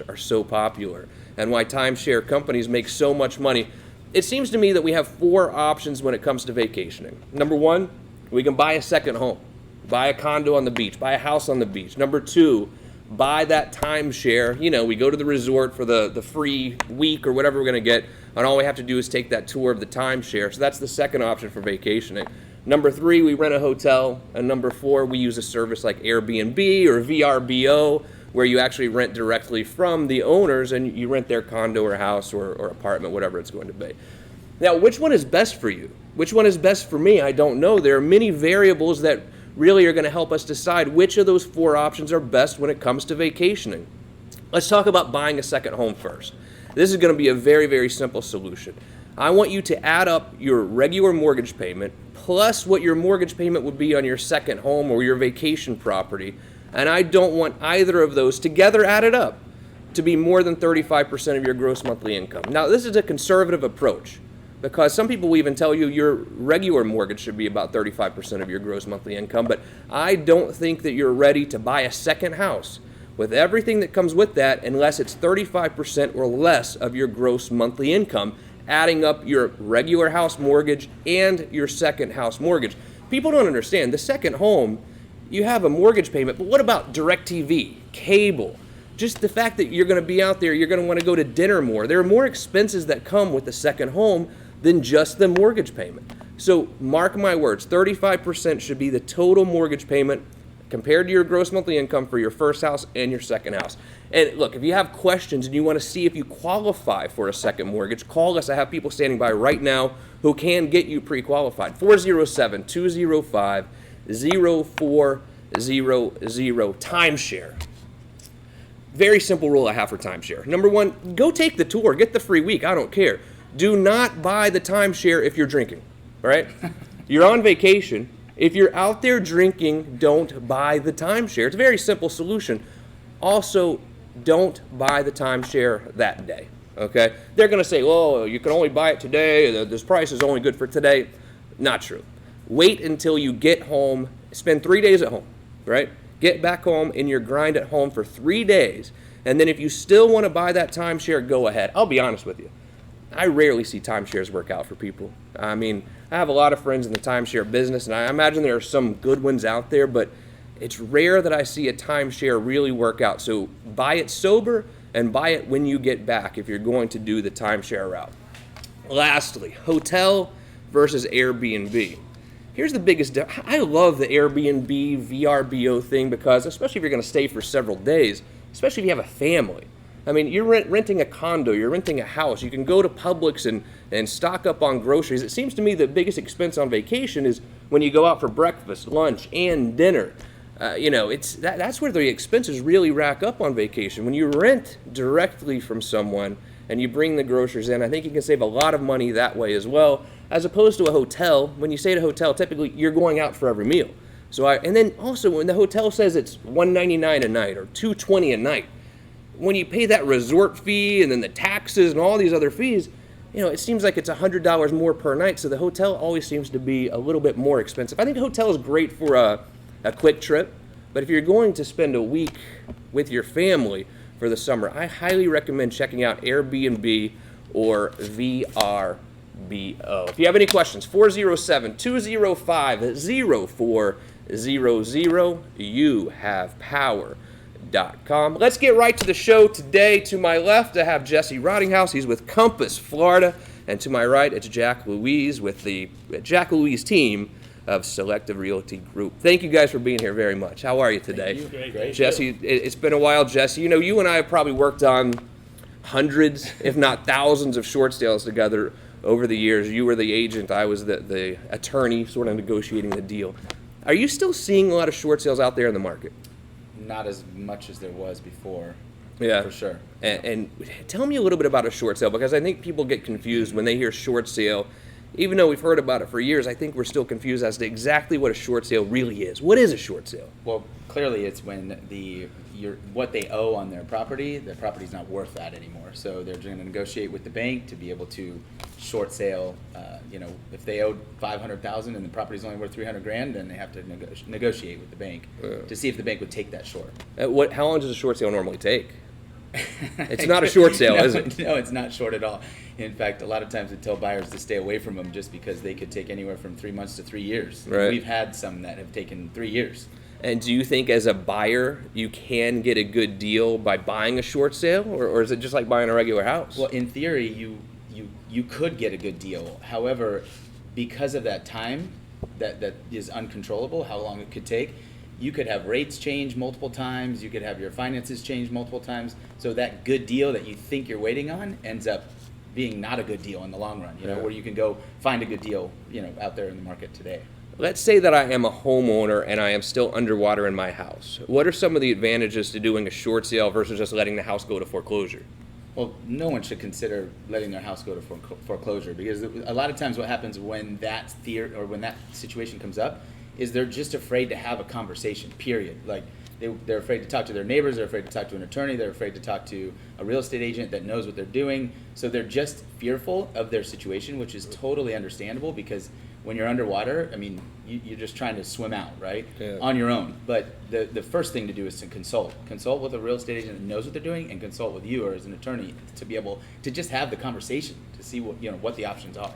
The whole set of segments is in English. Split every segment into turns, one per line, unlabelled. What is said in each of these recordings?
are so popular and why timeshare companies make so much money. It seems to me that we have 4 options when it comes to vacationing. Number 1, we can buy a second home, buy a condo on the beach, buy a house on the beach. Number 2, buy that timeshare. We go to the resort for the free week or whatever we're going to get, and all we have to do is take that tour of the timeshare. So that's the second option for vacationing. Number 3, we rent a hotel. And number 4, we use a service like Airbnb or VRBO, where you actually rent directly from the owners and you rent their condo or house or apartment, whatever it's going to be. Now, which one is best for you? Which one is best for me? I don't know. There are many variables that really are going to help us decide which of those 4 options are best when it comes to vacationing. Let's talk about buying a second home first. This is going to be a very, very simple solution. I want you to add up your regular mortgage payment plus what your mortgage payment would be on your second home or your vacation property. And I don't want either of those together added up to be more than 35% of your gross monthly income. Now, this is a conservative approach because some people will even tell you your regular mortgage should be about 35% of your gross monthly income, but I don't think that you're ready to buy a second house with everything that comes with that unless it's 35% or less of your gross monthly income, adding up your regular house mortgage and your second house mortgage. People don't understand. The second home, you have a mortgage payment, but what about DirecTV, cable? Just the fact that you're going to be out there, you're going to want to go to dinner more. There are more expenses that come with the second home than just the mortgage payment. So mark my words, 35% should be the total mortgage payment compared to your gross monthly income for your first house and your second house. And look, if you have questions and you want to see if you qualify for a second mortgage, call us. I have people standing by right now who can get you pre-qualified. 407-205-0400 timeshare. Very simple rule I have for timeshare. Number 1, go take the tour, get the free week. I don't care. Do not buy the timeshare if you're drinking. All right? You're on vacation. If you're out there drinking, don't buy the timeshare. It's a very simple solution. Also, don't buy the timeshare that day. Okay? They're going to say, "Oh, you can only buy it today. This price is only good for today." Not true. Wait until you get home. Spend 3 days at home, right? Get back home in your grind at home for 3 days. And then if you still want to buy that timeshare, go ahead. I'll be honest with you. I rarely see timeshares work out for people. I mean, I have a lot of friends in the timeshare business, and I imagine there are some good ones out there, but it's rare that I see a timeshare really work out. So buy it sober and buy it when you get back if you're going to do the timeshare route. Lastly, hotel versus Airbnb. Here's the biggest difference. I love the Airbnb, VRBO thing because, especially if you're going to stay for several days, especially if you have a family. I mean, you're renting a condo, you're renting a house. You can go to Publix and stock up on groceries. It seems to me the biggest expense on vacation is when you go out for breakfast, lunch, and dinner. That's where the expenses really rack up on vacation. When you rent directly from someone and you bring the groceries in, I think you can save a lot of money that way as well, as opposed to a hotel. When you stay at a hotel, typically you're going out for every meal. And then also when the hotel says it's $199 a night or $220 a night, when you pay that resort fee and then the taxes and all these other fees, it seems like it's $100 more per night. So the hotel always seems to be a little bit more expensive. I think a hotel is great for a quick trip, but if you're going to spend a week with your family for the summer, I highly recommend checking out Airbnb or VRBO. If you have any questions, 407-205-0400. You have power. Let's get right to the show today. To my left, I have Jesse Rottinghouse. He's with Compass, Florida. And to my right, it's Jack Louise with the Jack Louise team of Selective Realty Group. Thank you guys for being here very much. How are you today?
Thank you. Great.
Jesse, it's been a while, Jesse. You and I have probably worked on hundreds, if not thousands, of short sales together over the years. You were the agent. I was the attorney sort of negotiating the deal. Are you still seeing a lot of short sales out there in the market?
Not as much as there was before.
Yeah,
for sure.
And tell me a little bit about a short sale, because I think people get confused when they hear short sale. Even though we've heard about it for years, I think we're still confused as to exactly what a short sale really is. What is a short sale?
Well, clearly it's when what they owe on their property's not worth that anymore. So they're going to negotiate with the bank to be able to short sale. If they owed $500,000 and the property's only worth $300,000, then they have to negotiate with the bank to see if the bank would take that short.
How long does a short sale normally take? It's not a short sale,
No,
is it?
No, it's not short at all. In fact, a lot of times we tell buyers to stay away from them just because they could take anywhere from 3 months to 3 years.
Right.
We've had some that have taken 3 years.
And do you think as a buyer you can get a good deal by buying a short sale, or is it just like buying a regular house?
Well, in theory, you could get a good deal. However, because of that time that is uncontrollable, how long it could take, you could have rates change multiple times, you could have your finances change multiple times. So that good deal that you think you're waiting on ends up being not a good deal in the long run,
Yeah.
where you can go find a good deal, out there in the market today.
Let's say that I am a homeowner and I am still underwater in my house. What are some of the advantages to doing a short sale versus just letting the house go to foreclosure?
Well, no one should consider letting their house go to foreclosure, because a lot of times what happens when that when that situation comes up is they're just afraid to have a conversation, period. Like they're afraid to talk to their neighbors, they're afraid to talk to an attorney, they're afraid to talk to a real estate agent that knows what they're doing. So they're just fearful of their situation, which is totally understandable, because when you're underwater, I mean, you're just trying to swim out, right?
Yeah.
On your own. But the first thing to do is to consult. Consult with a real estate agent that knows what they're doing, and consult with you or as an attorney to be able to just have the conversation to see what the options are.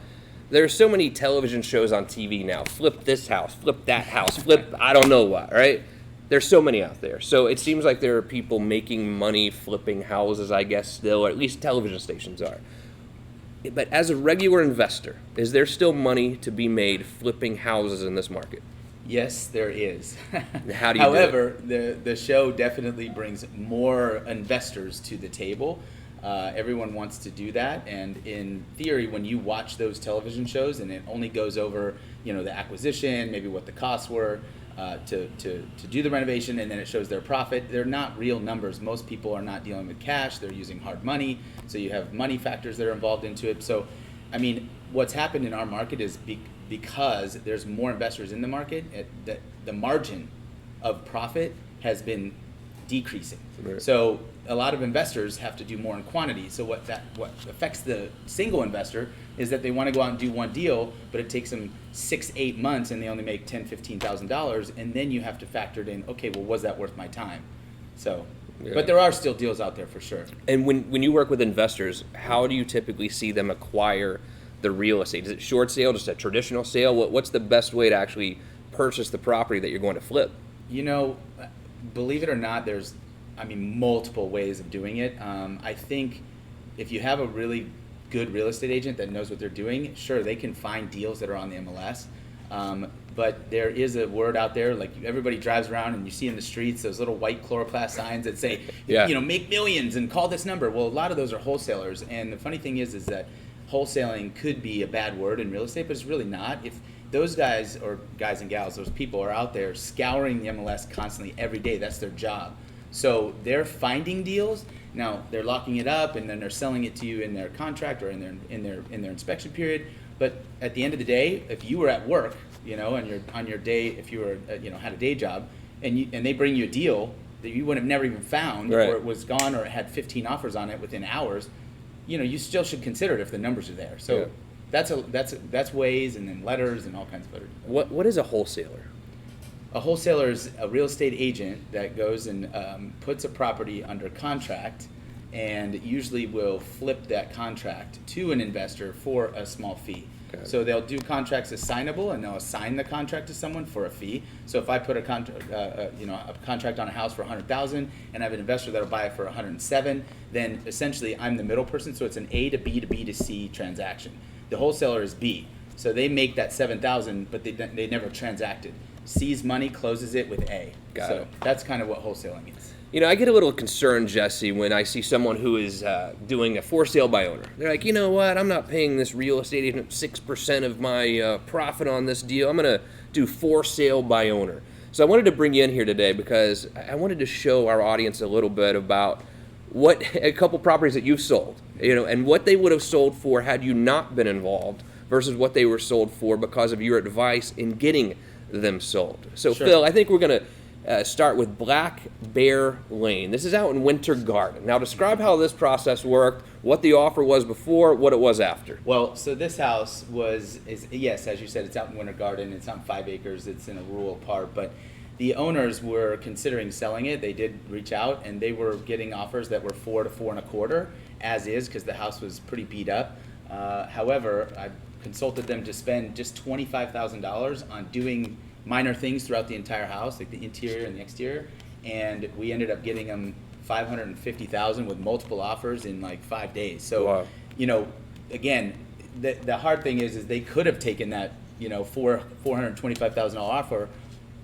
There are so many television shows on TV now. Flip this house, flip that house, flip I don't know what, right? There's so many out there. So it seems like there are people making money flipping houses, I guess, still, or at least television stations are. But as a regular investor, is there still money to be made flipping houses in this market?
Yes, there is.
How do you
However, the show definitely brings more investors to the table. Everyone wants to do that, and in theory, when you watch those television shows and it only goes over, the acquisition, maybe what the costs were to do the renovation, and then it shows their profit, they're not real numbers. Most people are not dealing with cash; they're using hard money. So you have money factors that are involved into it. So, I mean, what's happened in our market is because there's more investors in the market, that the margin of profit has been decreasing.
Right.
So a lot of investors have to do more in quantity. So what affects the single investor is that they want to go out and do one deal, but it takes them 6-8 months and they only make $10,000-$15,000, and then you have to factor it in, okay, well, was that worth my time? So,
Yeah.
but there are still deals out there for sure.
And when you work with investors, how do you typically see them acquire the real estate? Is it short sale, just a traditional sale? What's the best way to actually purchase the property that you're going to flip?
Believe it or not, there's, multiple ways of doing it. I think if you have a really good real estate agent that knows what they're doing, sure, they can find deals that are on the MLS. But there is a word out there, like everybody drives around and you see in the streets those little white chloroplast signs that say,
Yeah.
Make millions and call this number. Well, a lot of those are wholesalers. And the funny thing is that wholesaling could be a bad word in real estate, but it's really not. If those guys or guys and gals, those people are out there scouring the MLS constantly every day, that's their job. So they're finding deals. Now they're locking it up and then they're selling it to you in their contract or in their inspection period. But at the end of the day, if you were at work, and you're on your day, if you were had a day job, and they bring you a deal that you would have never even found,
Right.
or it was gone, or it had 15 offers on it within hours, you still should consider it if the numbers are there. So.
Yeah.
That's ways, and then letters and all kinds of other.
What is a wholesaler?
A wholesaler is a real estate agent that goes and puts a property under contract, and usually will flip that contract to an investor for a small fee.
Okay.
So they'll do contracts assignable, and they'll assign the contract to someone for a fee. So if I put a contract on a house for $100,000, and I have an investor that'll buy it for $107,000, then essentially I'm the middle person. So it's an A to B to B to C transaction. The wholesaler is B, so they make that $7,000, but they never transacted. C's money closes it with A.
Got
so
it.
That's kind of what wholesaling means.
I get a little concerned, Jesse, when I see someone who is doing a for sale by owner. They're like, you know what? I'm not paying this real estate agent 6% of my profit on this deal. I'm going to do for sale by owner. So I wanted to bring you in here today because I wanted to show our audience a little bit about what a couple properties that you've sold, and what they would have sold for had you not been involved versus what they were sold for because of your advice in getting them sold. So
Sure.
Phil, I think we're going to start with Black Bear Lane. This is out in Winter Garden. Now describe how this process worked, what the offer was before, what it was after.
Well, so this house is yes, as you said, it's out in Winter Garden. It's on 5 acres. It's in a rural part, but The owners were considering selling it. They did reach out, and they were getting offers that were 4 to 4.25, as is, because the house was pretty beat up. However, I consulted them to spend just $25,000 on doing minor things throughout the entire house, like the interior and the exterior, and we ended up getting them $550,000 with multiple offers in like 5 days. So,
Wow.
you know, again, the hard thing is they could have taken that, you know, $425,000 offer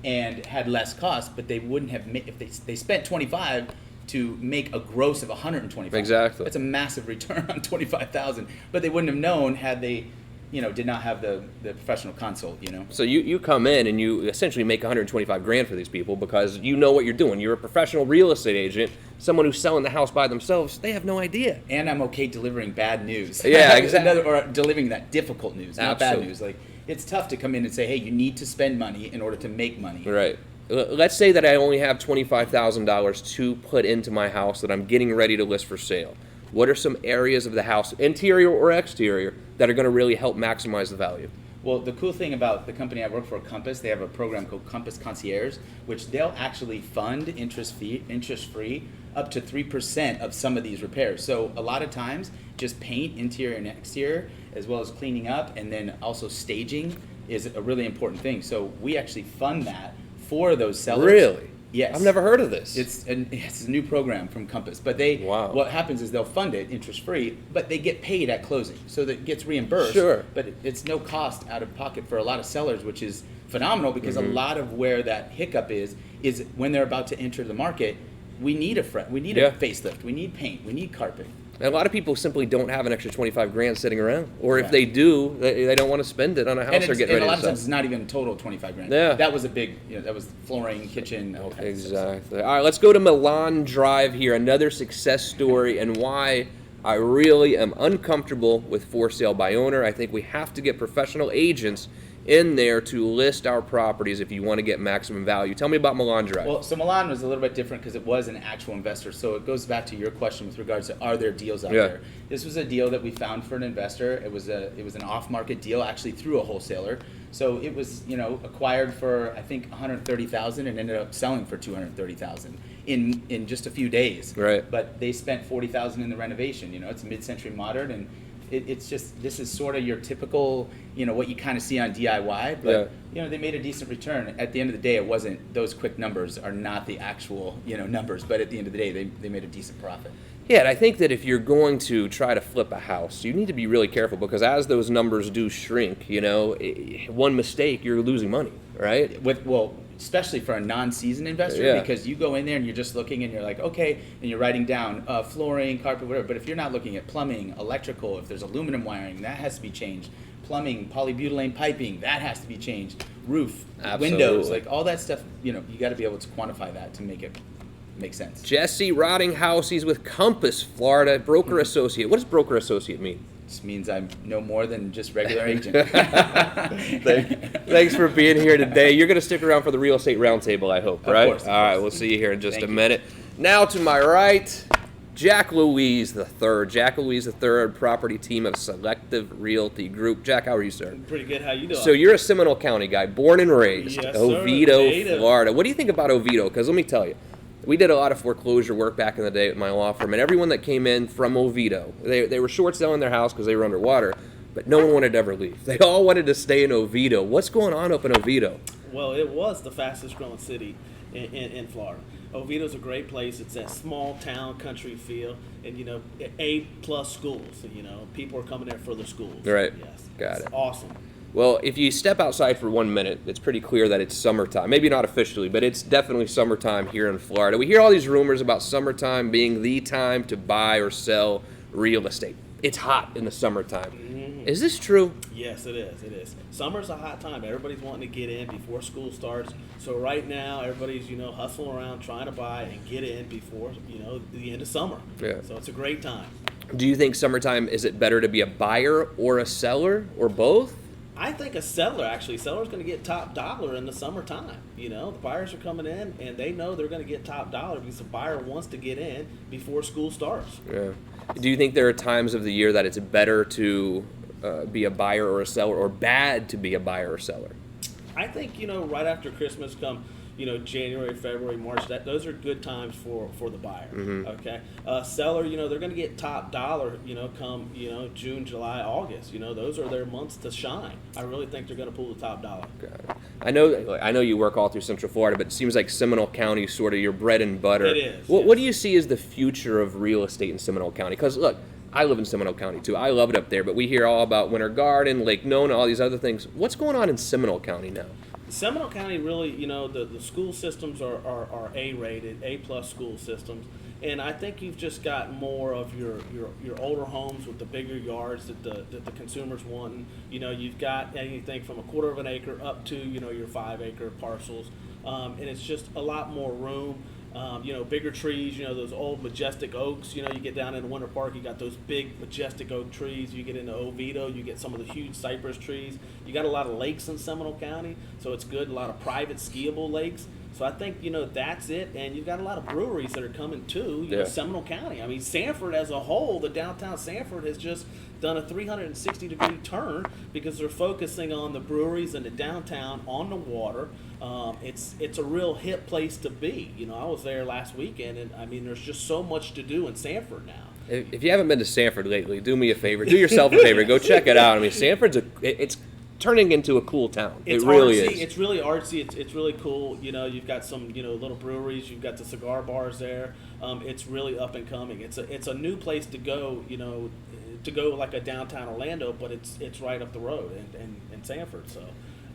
and had less cost, but they wouldn't have made, if they spent 25 to make a gross of 125.
Exactly.
That's a massive return on 25,000, but they wouldn't have known had they, you know, did not have the professional consult, you know.
So you come in and you essentially make 125 grand for these people because you know what you're doing. You're a professional real estate agent, someone who's selling the house by themselves. They have no idea.
And I'm okay delivering bad news.
Yeah, exactly.
Or delivering that difficult news, not bad
Absolutely.
news. Like, it's tough to come in and say, hey, you need to spend money in order to make money.
Right. Let's say that I only have $25,000 to put into my house that I'm getting ready to list for sale. What are some areas of the house, interior or exterior, that are going to really help maximize the value?
Well, the cool thing about the company I work for, Compass, they have a program called Compass Concierge, which they'll actually fund interest-free up to 3% of some of these repairs. So a lot of times, just paint, interior and exterior, as well as cleaning up, and then also staging is a really important thing. So we actually fund that for those sellers.
Really?
Yes.
I've never heard of this.
It's a new program from Compass, but
Wow.
what happens is they'll fund it interest free, but they get paid at closing, so that it gets reimbursed.
Sure.
But it's no cost out of pocket for a lot of sellers, which is phenomenal because
Mm-hmm.
a lot of where that hiccup is when they're about to enter the market. We need a
Yeah.
facelift, we need paint, we need carpet.
And a lot of people simply don't have an extra 25 grand sitting around. Or if
Yeah.
they do, they don't want to spend it on a house
And,
they're getting
a
ready
lot
to
of
sell.
times it's not even total 25 grand.
Yeah.
That was a big, that was flooring, kitchen. all kinds of stuff.
Exactly. All right, let's go to Milan Drive here, another success story, and why I really am uncomfortable with for sale by owner. I think we have to get professional agents in there to list our properties if you want to get maximum value. Tell me about Milan Drive.
Well, so Milan was a little bit different because it was an actual investor. So it goes back to your question with regards to are there deals out
Yeah.
there? This was a deal that we found for an investor. It was an off-market deal, actually through a wholesaler. So it was acquired for I think 130,000 and ended up selling for 230,000 in just a few days.
Right.
But they spent 40,000 in the renovation. It's a mid-century modern and. It's just, this is sort of your typical, what you kind of see on DIY, but, they made a decent return. At the end of the day, it wasn't, those quick numbers are not the actual, numbers, but at the end of the day, they made a decent profit.
Yeah, and I think that if you're going to try to flip a house, you need to be really careful because as those numbers do shrink, one mistake, you're losing money, right?
Especially for a non-seasoned investor,
Yeah.
because you go in there and you're just looking and you're like, okay, and you're writing down flooring, carpet, whatever. But if you're not looking at plumbing, electrical, if there's aluminum wiring, that has to be changed. Plumbing, polybutylene piping, that has to be changed. Roof,
Absolutely.
windows, like all that stuff. You got to be able to quantify that to make it make sense.
Jesse Rottinghouse, he's with Compass, Florida, broker associate. What does broker associate mean?
This means I'm no more than just regular agent.
Thanks for being here today. You're going to stick around for the real estate roundtable, I hope, right?
Of course.
All right, we'll see you here in just
Thank
a
you.
minute. Now to my right, Jack Louise III. Jack Louise III, property team of Selective Realty Group. Jack, how are you, sir?
Pretty good. How you doing?
So you're a Seminole County guy, born and raised,
Yes, sir.
Oviedo,
Native.
Florida. What do you think about Oviedo? Because let me tell you, we did a lot of foreclosure work back in the day with my law firm, and everyone that came in from Oviedo, they were short selling their house because they were underwater, but no one wanted to ever leave. They all wanted to stay in Oviedo. What's going on up in Oviedo?
Well, it was the fastest growing city in Florida. Oviedo's a great place. It's that small town country feel, and A+ schools. People are coming there for their schools.
Right.
Yes.
Got
It's
it.
awesome.
Well, if you step outside for 1 minute, it's pretty clear that it's summertime. Maybe not officially, but it's definitely summertime here in Florida. We hear all these rumors about summertime being the time to buy or sell real estate. It's hot in the summertime.
Mm-hmm.
Is this true?
Yes, it is. It is. Summer's a hot time. Everybody's wanting to get in before school starts. So right now, everybody's hustling around trying to buy and get in before the end of summer.
Yeah.
So it's a great time.
Do you think summertime, is it better to be a buyer or a seller or both?
I think a seller, actually, seller's going to get top dollar in the summertime. The buyers are coming in and they know they're going to get top dollar because the buyer wants to get in before school starts.
Yeah. Do you think there are times of the year that it's better to be a buyer or a seller, or bad to be a buyer or seller?
I think, right after Christmas come January, February, March. Those are good times for the buyer.
Mm-hmm.
Okay, seller, they're going to get top dollar. Come June, July, August. Those are their months to shine. I really think they're going to pull the top dollar.
Got it. I know you work all through Central Florida, but it seems like Seminole County is sort of your bread and butter.
It is.
What do you see as the future of real estate in Seminole County? Because look, I live in Seminole County too. I love it up there, but we hear all about Winter Garden, Lake Nona, all these other things. What's going on in Seminole County now?
Seminole County really, the school systems are A-rated, A+ school systems, and I think you've just got more of your older homes with the bigger yards that the consumers want. You've got anything from a quarter of an acre up to your 5-acre parcels, and it's just a lot more room. Bigger trees, those old majestic oaks, you get down in Winter Park, you got those big majestic oak trees. You get into Oviedo, you get some of the huge cypress trees. You got a lot of lakes in Seminole County, so it's good, a lot of private skiable lakes. So I think, that's it. And you've got a lot of breweries that are coming too, Seminole County. I mean, Sanford as a whole, the downtown Sanford has just done a 360-degree turn because they're focusing on the breweries and the downtown on the water. It's a real hip place to be. I was there last weekend, and I mean, there's just so much to do in Sanford now.
If you haven't been to Sanford lately, do me a favor. Do yourself a favor. Go check it out. I mean, Sanford's it's turning into a cool town.
It's
it really
artsy.
is.
It's really artsy. It's really cool. You've got some little breweries. You've got the cigar bars there. It's really up and coming. It's a new place to go. To go like a downtown Orlando, but it's right up the road in Sanford. So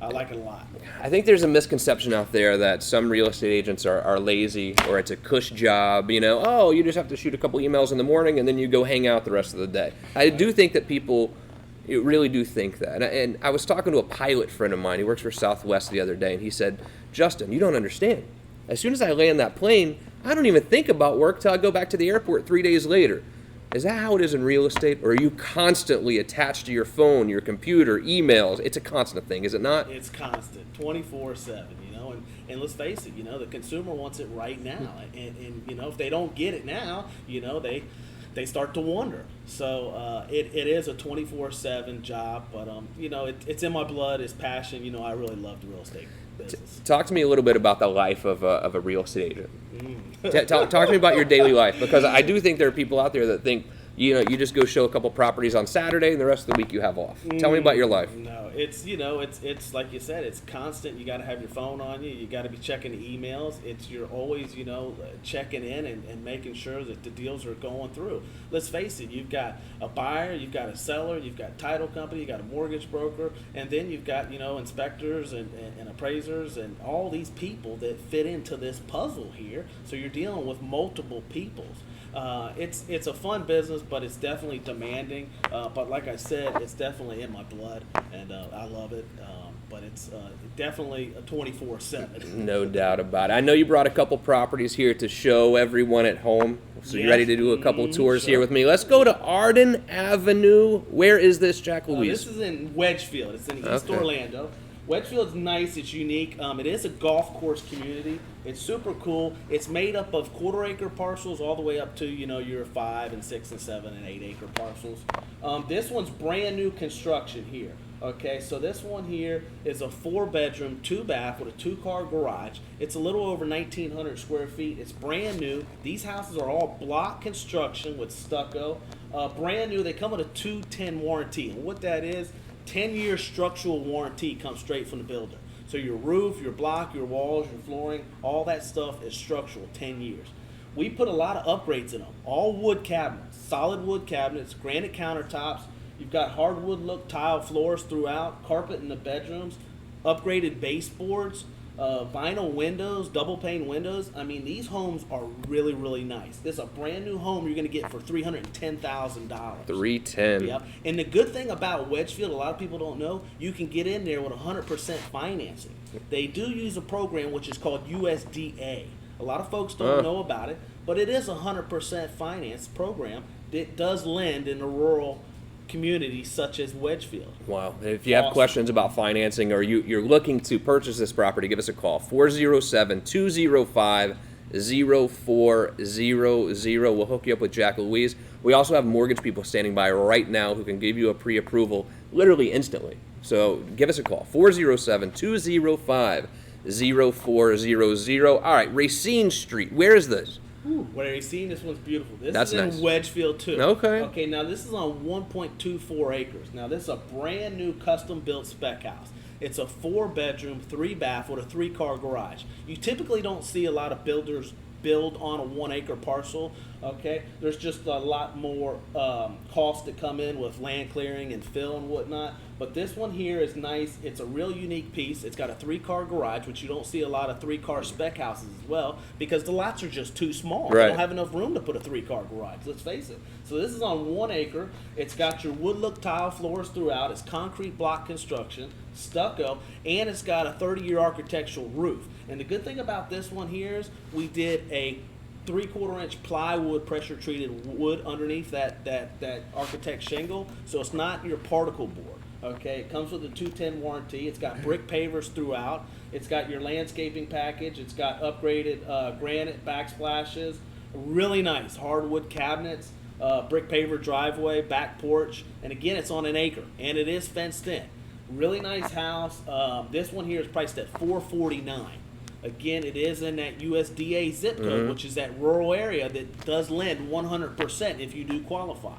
I like it a lot.
I think there's a misconception out there that some real estate agents are lazy or it's a cush job. You just have to shoot a couple emails in the morning and then you go hang out the rest of the day. I do think that people really do think that. And I was talking to a pilot friend of mine. He works for Southwest the other day, and he said, Justin, you don't understand. As soon as I land that plane, I don't even think about work till I go back to the airport 3 days later. Is that how it is in real estate, or are you constantly attached to your phone, your computer, emails? It's a constant thing, is it not?
It's constant, 24/7, and let's face it, the consumer wants it right now, and if they don't get it now, they start to wonder. So it is a 24/7 job, but it's in my blood, it's passion. I really love the real estate business.
Talk to me a little bit about the life of a real estate agent. Talk to me about your daily life, because I do think there are people out there that think you just go show a couple properties on Saturday and the rest of the week you have off. Tell me about your life.
No, it's like you said, it's constant. You got to have your phone on you. You got to be checking the emails. You're always checking in and making sure that the deals are going through. Let's face it, you've got a buyer, you've got a seller, you've got a title company, you got a mortgage broker, and then you've got inspectors and appraisers and all these people that fit into this puzzle here. So you're dealing with multiple peoples. It's a fun business, but it's definitely demanding. But like I said, it's definitely in my blood, and I love it. But it's definitely a 24/7.
No doubt about it. I know you brought a couple properties here to show everyone at home. So you ready to do a couple tours here with me? Let's go to Arden Avenue. Where is this, Jack Louise?
This is in Wedgefield. It's in East Orlando. Wedgefield's nice. It's unique. It is a golf course community. It's super cool. It's made up of quarter-acre parcels all the way up to your 5 and 6 and 7 and 8-acre parcels. This one's brand new construction here. Okay, so this one here is a 4-bedroom, 2-bath with a 2-car garage. It's a little over 1,900 square feet. It's brand new. These houses are all block construction with stucco. Brand new. They come with a 2-10 warranty. And what that is, 10-year structural warranty comes straight from the builder. So your roof, your block, your walls, your flooring, all that stuff is structural, 10 years. We put a lot of upgrades in them. All wood cabinets, solid wood cabinets, granite countertops. You've got hardwood look tile floors throughout, carpet in the bedrooms, upgraded baseboards, vinyl windows, double pane windows. I mean, these homes are really, really nice. This is a brand new home you're going to get for $310,000.
$310,000.
Yep. And the good thing about Wedgefield, a lot of people don't know, you can get in there with 100% financing. They do use a program which is called USDA. A lot of folks don't know about it, but it is a 100% finance program that does lend in the rural communities such as Wedgefield.
Wow. If you have questions about financing or you're looking to purchase this property, give us a call. 407-205-0400. We'll hook you up with Jack Louise. We also have mortgage people standing by right now who can give you a pre-approval literally instantly. So give us a call. 407-205-0400. 0400. All right, Racine Street. Where is this?
Where you seen this one's beautiful. This
That's
is in
nice.
Wedgefield too.
Okay.
Okay, now this is on 1.24 acres. Now this is a brand new custom built spec house. It's a 4-bedroom, 3-bath with a 3-car garage. You typically don't see a lot of builders build on a 1-acre parcel. Okay, there's just a lot more costs that come in with land clearing and fill and whatnot. But this one here is nice. It's a real unique piece. It's got a 3-car garage, which you don't see a lot of 3-car spec houses as well, because the lots are just too small. They
Right.
don't have enough room to put a 3-car garage. Let's face it. So this is on 1 acre. It's got your wood look tile floors throughout. It's concrete block construction, stucco, and it's got a 30-year architectural roof. And the good thing about this one here is we did a 3/4-inch plywood pressure treated wood underneath that architect shingle, so it's not your particle board. Okay, it comes with a 210 warranty. It's got brick pavers throughout. It's got your landscaping package. It's got upgraded granite backsplashes. Really nice hardwood cabinets, brick paver driveway, back porch, and again, it's on 1 acre and it is fenced in. Really nice house. This one here is priced at $449. Again, it is in that USDA zip code, which is that rural area that does lend 100% if you do qualify.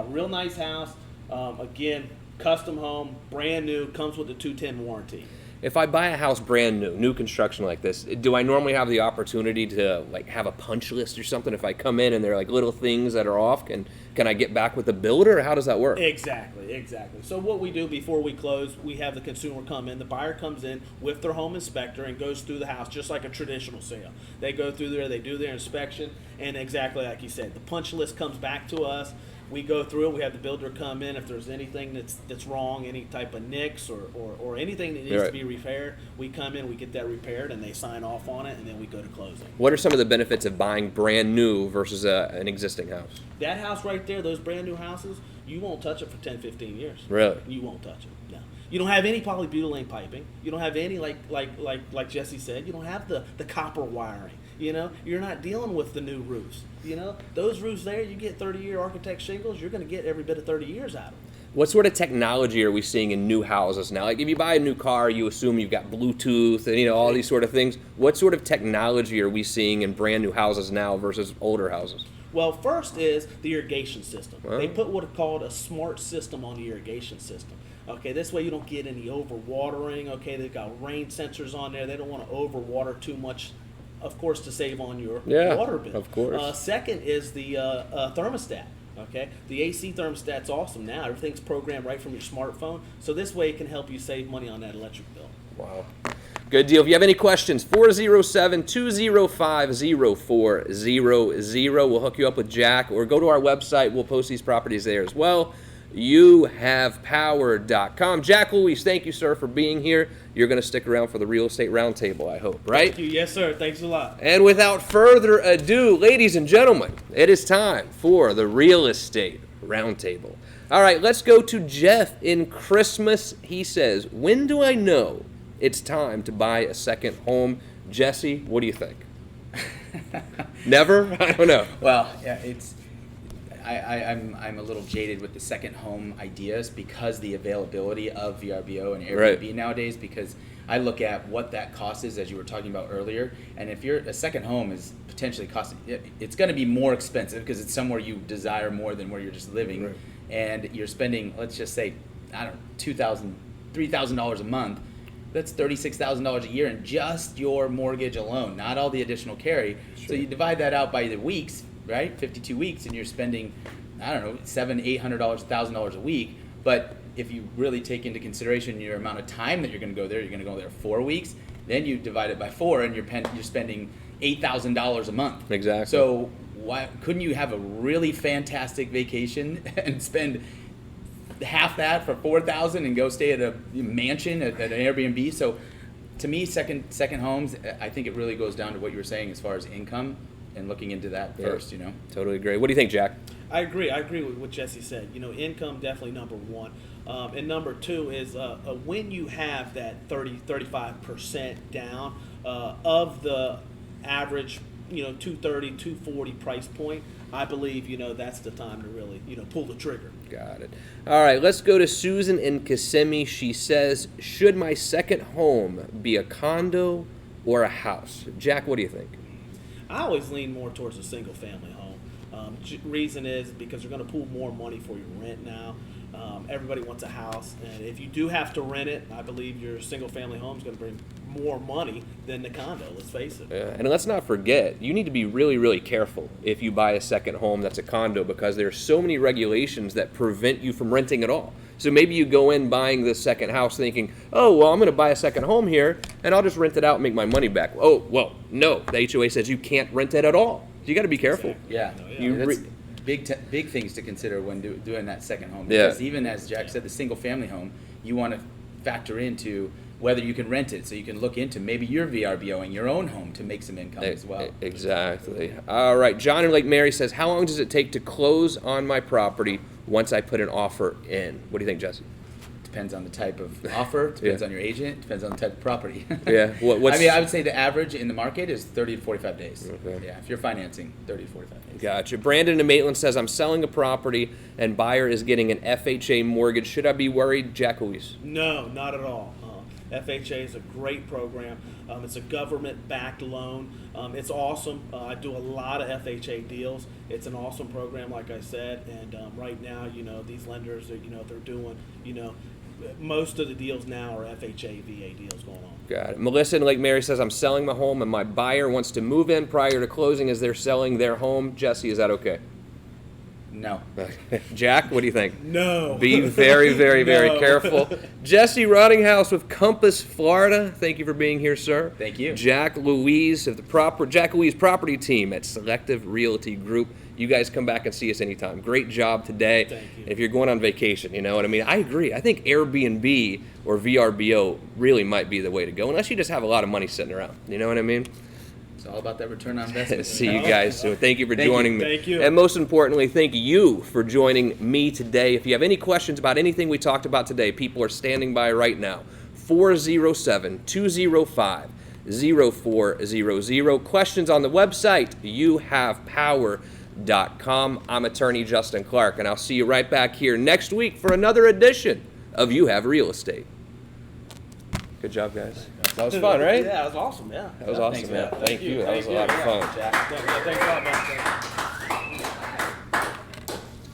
Real nice house. Again, custom home, brand new, comes with a 210 warranty.
If I buy a house brand new construction like this, do I normally have the opportunity to like have a punch list or something? If I come in and there are like little things that are off, can I get back with the builder? Or how does that work?
Exactly. So what we do before we close, we have the consumer come in. The buyer comes in with their home inspector and goes through the house just like a traditional sale. They go through there, they do their inspection, and exactly like you said, the punch list comes back to us. We go through it. We have the builder come in. If there's anything that's wrong, any type of nicks or anything that needs
Right.
to be repaired, we come in, we get that repaired, and they sign off on it, and then we go to closing.
What are some of the benefits of buying brand new versus an existing house?
That house right there, those brand new houses, you won't touch it for 10, 15 years.
Really?
You won't touch it. No. You don't have any polybutylene piping. You don't have any like Jesse said. You don't have the copper wiring. You know, you're not dealing with the new roofs. You know, those roofs there, you get 30-year architect shingles. You're going to get every bit of 30 years out of them.
What sort of technology are we seeing in new houses now? Like if you buy a new car, you assume you've got Bluetooth and all these sort of things. What sort of technology are we seeing in brand new houses now versus older houses?
Well, first is the irrigation system.
Wow.
They put what are called a smart system on the irrigation system. Okay, this way you don't get any overwatering. Okay, they've got rain sensors on there. They don't want to overwater too much, of course, to save on your water bill.
Of course.
Second is the thermostat. Okay, the AC thermostat's awesome now. Everything's programmed right from your smartphone. So this way it can help you save money on that electric bill.
Wow. Good deal. If you have any questions, 407-205-0400. We'll hook you up with Jack, or go to our website. We'll post these properties there as well. YouHavePower.com. Jack Louise, thank you, sir, for being here. You're going to stick around for the Real Estate Roundtable, I hope, right?
Thank you. Yes, sir. Thanks a lot.
And without further ado, ladies and gentlemen, it is time for the Real Estate Roundtable. All right, let's go to Jeff in Christmas. He says, when do I know it's time to buy a second home? Jesse, what do you think? Never? I don't know.
Well, yeah, I'm a little jaded with the second home ideas because the availability of VRBO and Airbnb
Right.
nowadays, because I look at what that cost is, as you were talking about earlier, and if a second home is potentially costing, it's going to be more expensive because it's somewhere you desire more than where you're just living,
Right.
and you're spending, let's just say, I don't know, $2,000, $3,000 a month. That's $36,000 a year in just your mortgage alone, not all the additional carry.
Sure.
So you divide that out by the weeks, right? 52 weeks, and you're spending, I don't know, $700, $800, $1,000 a week. But if you really take into consideration your amount of time that you're going to go there, you're going to go there 4 weeks. Then you divide it by 4, and you're spending $8,000 a month.
Exactly.
So why couldn't you have a really fantastic vacation and spend half that for $4,000 and go stay at a mansion at an Airbnb? So to me, second homes, I think it really goes down to what you were saying as far as income and looking into that first, you know.
Totally agree. What do you think, Jack?
I agree with what Jesse said. You know, income definitely number one. And number two is when you have that 35% down of the average, 230, 240 price point, I believe, that's the time to really, pull the trigger.
Got it. All right, let's go to Susan in Kissimmee. She says, should my second home be a condo or a house? Jack, what do you think?
I always lean more towards a single family home. Reason is because you're going to pull more money for your rent now. Everybody wants a house, and if you do have to rent it, I believe your single family home is going to bring more money than the condo, let's face it.
Yeah, and let's not forget, you need to be really, really careful if you buy a second home that's a condo, because there are so many regulations that prevent you from renting at all. So maybe you go in buying this second house thinking, oh, well, I'm going to buy a second home here, and I'll just rent it out and make my money back. Oh, well, no. The HOA says you can't rent it at all. So you got to be careful.
Yeah,
You
that's
re-
big things to consider when doing that second home.
Yeah.
Because even as Jack said, the single family home, you want to factor into whether you can rent it, so you can look into maybe you're VRBOing your own home to make some income as well.
Exactly. All right. John in Lake Mary says, how long does it take to close on my property once I put an offer in? What do you think, Jesse?
Depends on the type of offer, depends
Yeah.
on your agent, depends on the type of property.
Yeah. What's,
I mean, I would say the average in the market is 30 to 45 days.
Okay.
Yeah, if you're financing, 30 to 45 days.
Gotcha. Brandon in Maitland says, I'm selling a property and buyer is getting an FHA mortgage. Should I be worried? Jack Louise.
No, not at all. FHA is a great program. It's a government-backed loan. It's awesome. I do a lot of FHA deals. It's an awesome program, like I said. And right now, these lenders, they're doing, most of the deals now are FHA, VA deals going on.
Got it. Melissa in Lake Mary says, I'm selling my home and my buyer wants to move in prior to closing as they're selling their home. Jesse, is that okay?
No.
Jack, what do you think?
No.
Be very, very, very
No.
careful. Jesse Rottinghouse with Compass, Florida. Thank you for being here, sir.
Thank you.
Jack Louise of the Jack Louise property team at Selective Realty Group. You guys come back and see us anytime. Great job today.
Thank you.
If you're going on vacation, you know what I mean? I agree. I think Airbnb or VRBO really might be the way to go, unless you just have a lot of money sitting around. You know what I mean?
It's all about that return on investment.
See you guys soon. Thank you for
Thank you.
joining me.
Thank you.
And most importantly, thank you for joining me today. If you have any questions about anything we talked about today, people are standing by right now. 407-205-0400. Questions on the website, youhavepower.com. I'm attorney Justin Clark, and I'll see you right back here next week for another edition of You Have Real Estate. Good job, guys. That was fun, right?
Yeah, that was awesome. Yeah.
That was awesome,
Thanks,
man.
man.
Thank you. That was a lot of fun.
Thanks a lot, man.